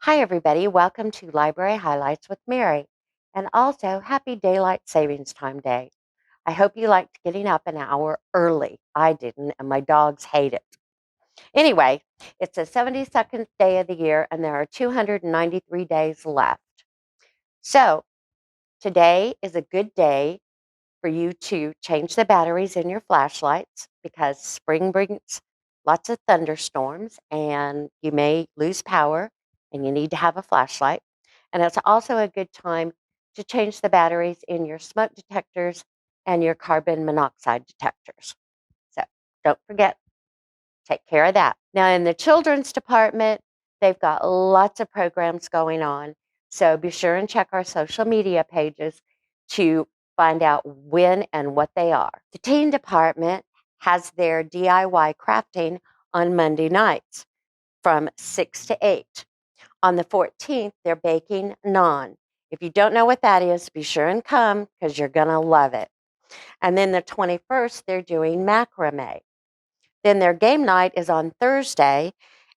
Hi, everybody. Welcome to Library Highlights with Mary, and also happy Daylight Savings Time Day. I hope you liked getting up an hour early. I didn't, and my dogs hate it. Anyway, it's the 72nd day of the year, and there are 293 days left. So, today is a good day for you to change the batteries in your flashlights because spring brings lots of thunderstorms and you may lose power and you need to have a flashlight. And it's also a good time to change the batteries in your smoke detectors and your carbon monoxide detectors. So don't forget, take care of that. Now, in the children's department, they've got lots of programs going on. So be sure and check our social media pages to find out when and what they are. The teen department has their DIY crafting on Monday nights from 6 to 8. On the 14th, they're baking naan. If you don't know what that is, be sure and come because you're going to love it. And then the 21st, they're doing macrame. Then their game night is on Thursday,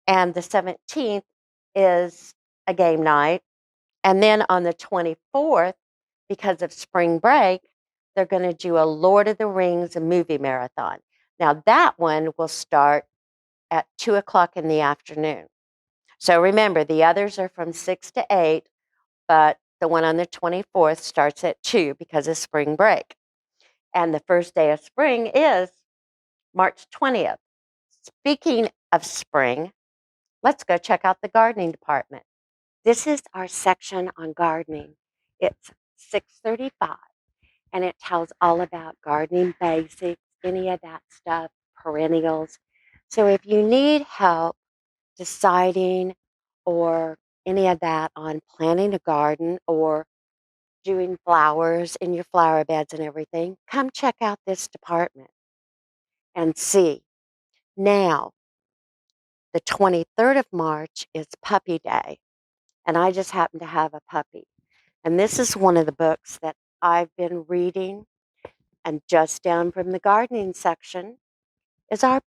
and the 17th is a game night. And then on the 24th, because of spring break, they're going to do a Lord of the Rings movie marathon. Now, that one will start at 2 o'clock in the afternoon. So remember, the others are from 6 to 8, but the one on the 24th starts at 2 because of spring break. And the first day of spring is March 20th. Speaking of spring, let's go check out the gardening department. This is our section on gardening. It's 635, and it tells all about gardening basics, any of that stuff, perennials. So if you need help deciding or any of that on planting a garden or doing flowers in your flower beds and everything, come check out this department and see. Now, the 23rd of March is Puppy Day, and I just happen to have a puppy. And this is one of the books that I've been reading, and just down from the gardening section is our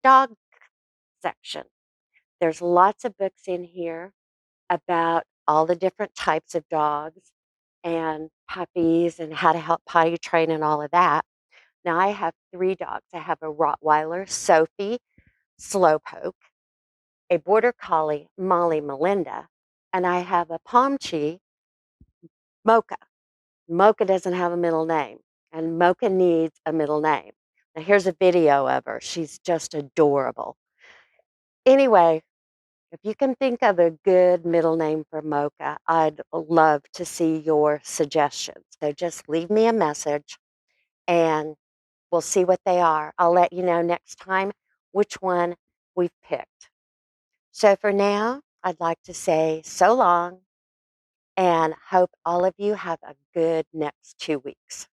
dog section. There's lots of books in here about all the different types of dogs and puppies and how to help potty train and all of that. Now, I have 3 dogs. I have a Rottweiler, Sophie, Slowpoke, a Border Collie, Molly Melinda, and I have a Pomchi, Mocha. Mocha doesn't have a middle name, and Mocha needs a middle name. Now, here's a video of her. She's just adorable. Anyway, if you can think of a good middle name for Mocha, I'd love to see your suggestions. So just leave me a message, and we'll see what they are. I'll let you know next time which one we've picked. So for now, I'd like to say so long and hope all of you have a good next 2 weeks.